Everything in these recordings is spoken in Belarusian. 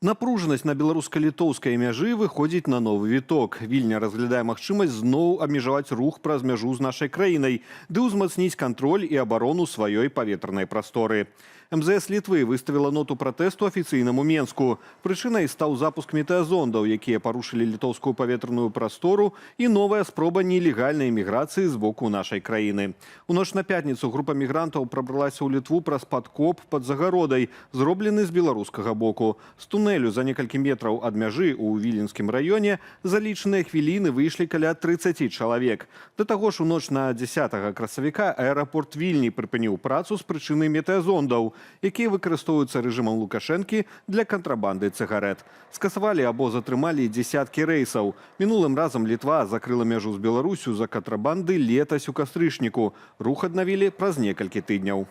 Напружанасць на беларуска-літоўскай мяжы выходзіць на новы віток. Вільня разглядае магчымасць зноў абмежаваць рух праз мяжу з нашай краінай, ды ўзмацніць кантроль і абарону сваёй паветранай прасторы. МЗС Літвы выставіла ноту пратэсту афіцыйнаму Менску. Прычынай стаў запуск метэазондаў, якія парушылі літоўскую паветраную прастору, і новая спроба нелегальнай міграцыі з боку нашай краіны. У ноч на пятніцу група мігрантаў прабралася ў Літву праз падкоп пад загародай, зроблены з беларускага боку. З тунэлю за некалькі метраў ад мяжы ў Віленскім раёне за лічаныя хвіліны выйшлі каля 30 чалавек. Да таго ж у ноч на 10 красавіка аэрапорт Вільні прыпыніў працу з прычыны метэазондаў, якія выкарыстоўваюцца рэжымам Лукашэнкі для кантрабанды цыгарэт. Скасавалі або затрымалі дзесяткі рэйсаў. Мінулым разам Літва закрыла мяжу з Беларусю за кантрабанды летась у кастрычніку. Рух аднавілі праз некалькі тыдняў.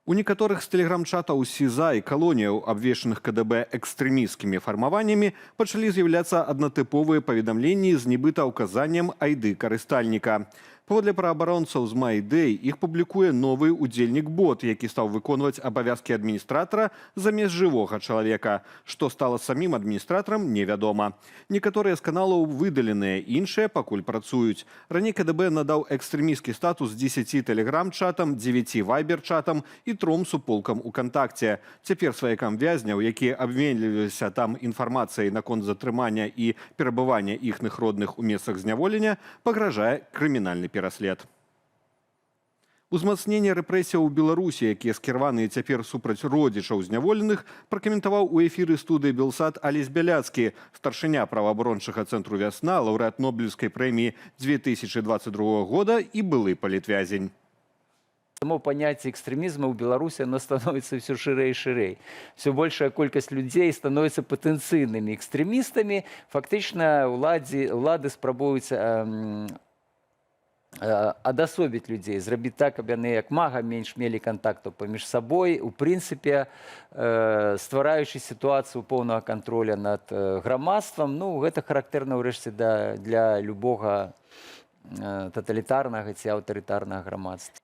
У некаторых з тэлеграм-чатаў СІЗА і калоніяў, абвешчаных КДБ экстрэмісцкімі фармаваннямі, пачалі з'яўляцца аднатыповыя паведамленні з нібыта ўказаннем айды карыстальніка. Паводле праабаронцаў з MyDay іх публікуе новы удзельнік-бот, які стаў выконваць абавязкі адміністратара замест жывога чалавека. Што стала самім адміністратарам, невядома. Некаторыя з каналаў выдаленыя, іншыя пакуль працуюць. Раней КДБ надаў экстрэмісцкі статус 10 тэлеграм-чатам, 9 вайбер-чатам і 3 суполкам УКонтакце. Цяпер сваякам вязняў, якія абменліваліся там інфармацыяй наконт затрымання і перабывання іхных родных у месцах зняволення, пагражае крымінальны пераслед. Узмацненне рэпрэсіяў у Беларусі, якія скіраваныя цяпер супраць родзічаў зняволеных, пракаментаваў у эфіры студыі «Белсат» Алесь Бяляцкі, старшыня праваабарончага цэнтру «Вясна», лаўрэат Нобелевскай прэміі 2022 года і былы палітвязень. Само понятие экстремизма у Беларуси, оно становится все шире и шире. Все большая колькость людей становится потенційними экстремистами. Фактично, улады спрабуються адасобіць людзей, зрабіць так, каб яны як мага менш мелі кантактаў паміж сабой, у прынцыпе ствараючы сітуацыю поўнага кантроля над грамадствам. Ну, гэта характэрна ўрэшце для любога таталітарнага ці аўтарытарнага грамадства.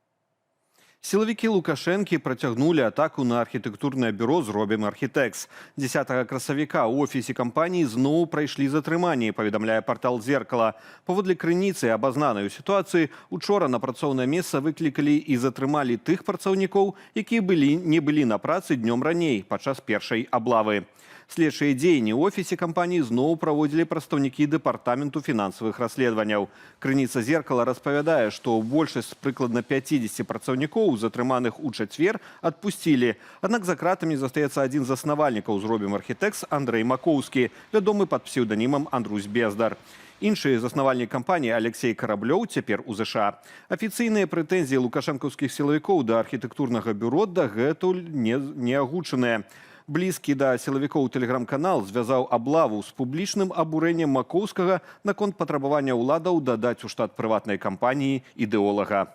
Сілавікі Лукашэнкі працягнулі атаку на архітэктурнае бюро «Зробім архітэкс». 10 красавіка ў офісе кампаніі зноў прайшлі затрыманні, паведамляе партал «Зеркала». Паводле крыніцы, абазнанай у сітуацыі, учора на працоўнае месца выклікалі і затрымалі тых працаўнікоў, якія не былі на працы днём раней, падчас першай аблавы. Следчыя дзеянні ў офісе кампаніі зноў праводзілі прадстаўнікі дэпартаменту фінансавых расследаванняў. Крыніца «Зеркала» распавядае, што большасць прыкладна 50 працаўнікоў, затрыманых у чацвер, адпусцілі. Аднак за кратамі застаецца адзін з заснавальнікаў «Зробім архітэкс» Андрэй Макоўскі, вядомы пад псеўданімам Андрусь Бездар. Іншы заснавальнік кампаніі Алексей Караблёў цяпер у ЗША. Афіцыйныя прэтэнзіі лукашэнкаўскіх сілавікоў да архітэктурнага бюро дагэтуль не агучаныя. Блізкі да сілавікоў тэлеграм-канал звязаў аблаву з публічным абурэннем Макоўскага наконт патрабавання ўладаў дадаць у штат прыватнай кампаніі ідэолага.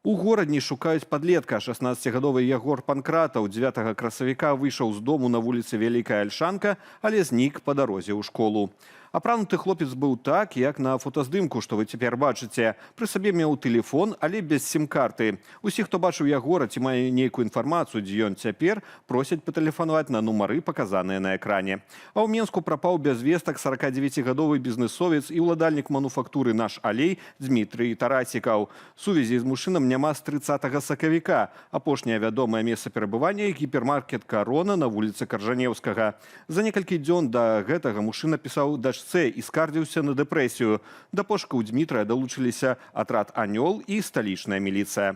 У горадні шукаюць падлетка. 16-гадовы Ягор Панкратаў 9 красавіка выйшаў з дому на вуліцы Вялікая Альшанка, але знік па дарозе ў школу. Апрануты хлопец быў так, як на фотаздымку, што вы цяпер бачыце. Пры сабе меў тэлефон, але без сім-карты. Усіх, хто бачыў Ягора ці мае нейкую інфармацыю, дзе ён цяпер, просяць патэлефанаваць на нумары, паказаныя на экране. А ў Менску прапаў без вестак 49-гадовы бізнэсовец і ўладальнік мануфактуры «Наш алей» Дмітрый Тарасікаў. Сувязі з мужчынам няма з 30 сакавіка. Апошняе вядомае месца перабывання – гіпермаркет «Карона» на вуліцы Каржанеўскага. За некалькі дзён да гэтага мужчына пісаў дачцэ і скардзіўся на дэпрэсію. Да пошукаў Дмітрая далучыліся атрад «Анёл» і сталічная міліцыя.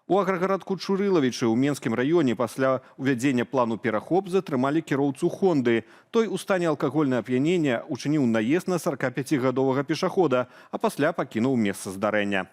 У аграгарадку Чурылавічы ў Менскім раёне пасля увядзення плану перахоп затрымалі кіроўцу «Хонды». Той у стане алкагольнага ап'янення учыніў наезд на 45-гадовага пешахода, а пасля пакінуў месца здарэння.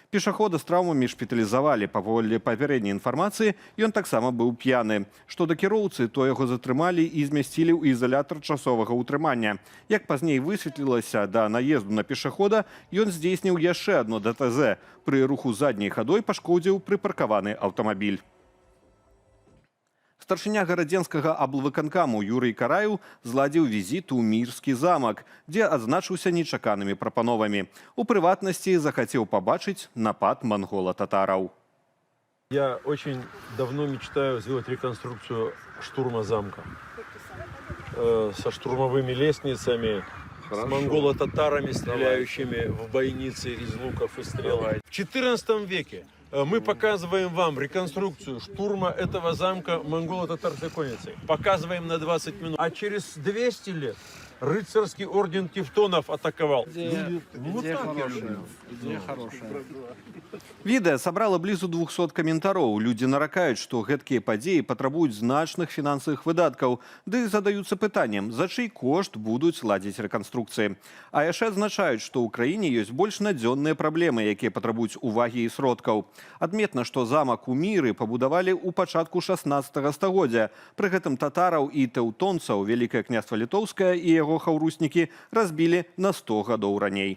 Пешахода з траўмамі шпіталізавалі. Паводле папярэдняй інфармацыі, ён таксама быў п'яны. Што да кіроўцы, то яго затрымалі і змясцілі ў ізалятар часовага ўтрымання. Як пазней высветлілася, да наезду на пешахода ён здзейсніў яшчэ адно ДТЗ. Пры руху задняй хадой пашкодзіў прыпаркаваны аўтамабіль. Старшыня гарадзенскага аблвыканкаму Юрый Караеў зладзіў візіт у Мірскі замак, дзе адзначыўся нечаканымі прапановамі. У прыватнасці захацеў пабачыць напад мангола-татараў. Я очень давно мечтаю сделать реконструкцию штурма замка. Со штурмовыми лестницами, с монголо-татарами, стреляющими в бойницы из луков и стрел. В XIV веке мы показываем вам реконструкцию штурма этого замка монголо-татарской конницей. Показываем на 20 минут. А через 200 лет рыцарский орден Тевтонов атаковал. Відэа сабрала блізу 200 каментароў. Людзі наракаюць, што гэткія падзеі патрабуюць значных фінансавых выдаткаў, ды задаюцца пытаннем, за чый кошт будуць ладзіць рэканструкцыі. А яшчэ адзначаюць, што ў краіне ёсць больш надзённыя праблемы, якія патрабуюць увагі і сродкаў. Адметна, што замак у Міры пабудавалі ў пачатку 16 стагоддзя. Пры гэтым татараў і тэўтонцаў Вялікае княства Літоўскае і яго хаўруснікі разбілі на 100 гадоў раней.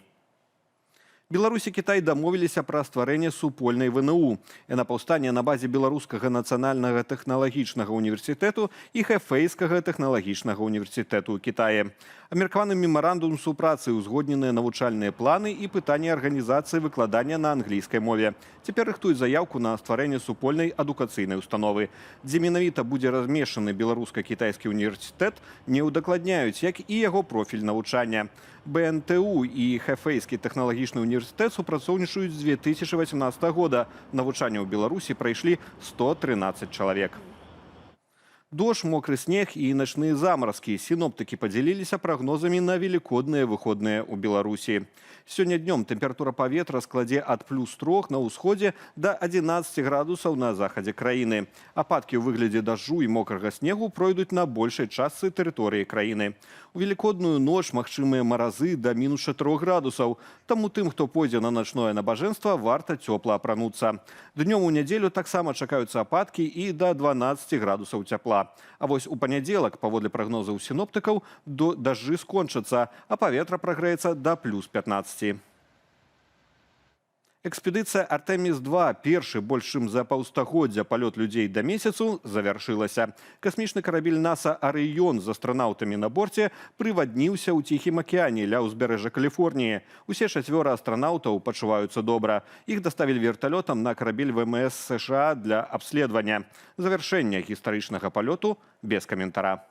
Беларусь і Кітай дамовіліся пра стварэнне супольнай ВНУ. Яна паўстане на базе Беларускага нацыянальнага тэхналагічнага універсітэту і Хэфэйскага тэхналагічнага універсітэту ў Кітаі. Абмеркаваны мемарандум супрацы, узгодненыя навучальныя планы і пытанні арганізацыі выкладання на англійскай мове. Цяпер рыхтуюць заяўку на стварэнне супольнай адукацыйнай установы. Дзе менавіта будзе размешчаны беларуска-кітайскі універсітэт, не ўдакладняюць, як і яго профіль навучання. БНТУ і Хэфэйскі тэхналагічны універсітэт супрацоўнічаюць з 2018 года. Навучанне ў Беларусі прайшлі 113 чалавек. Дождь, мокрый снег и ночные заморозки. Синоптики поделились прогнозами на великодные выходные у Беларуси. Сегодня днем температура паветра складе от +3 на усходе до 11 градусов на заходе краины. Опадки ў выглядзе дождю и мокрого снегу пройдут на большей части территории краины. У великодную ночь магчымыя маразы до -4 градусов. Тому тым, хто пойдзе на ночное набажэнства, варта тёпла апрануцца. Днем у нядзелю таксама чакаюцца ападкі і до 12 градусаў цяпла. А вось у панядзелак, паводле прагнозаў сіноптыкаў, дажджы скончацца, а паветра прагрэецца до +15. Экспедыцыя «Артэміс-2», першы больш чым за паўстагоддзя палёт людзей да месяцу, завяршылася. Касмічны карабель НАСА «Арыён» з астранаўтамі на борце прывадніўся ў Ціхім акіяне ля ўзбярэжжа Каліфорніі. Усе 4 астранаўтаў пачуваюцца добра. Іх даставілі верталётам на карабель ВМС США для абследавання. Завяршэнне гістарычнага палёту без каментара.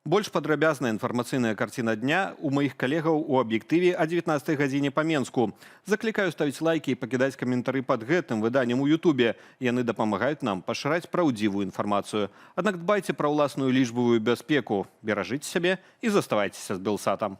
Больш падрабязная інфармацыйная карціна дня у маіх калегаў у аб'ектыве о 19 гадзіне па Менску. Заклікаю ставіць лайкі і пакідаць каментары пад гэтым выданнем у Ютубе. Яны дапамагаюць нам пашыраць праўдзівую інфармацыю. Аднак дбайце пра ўласную лічбавую бяспеку, беражыце сябе і заставайцеся з Белсатам.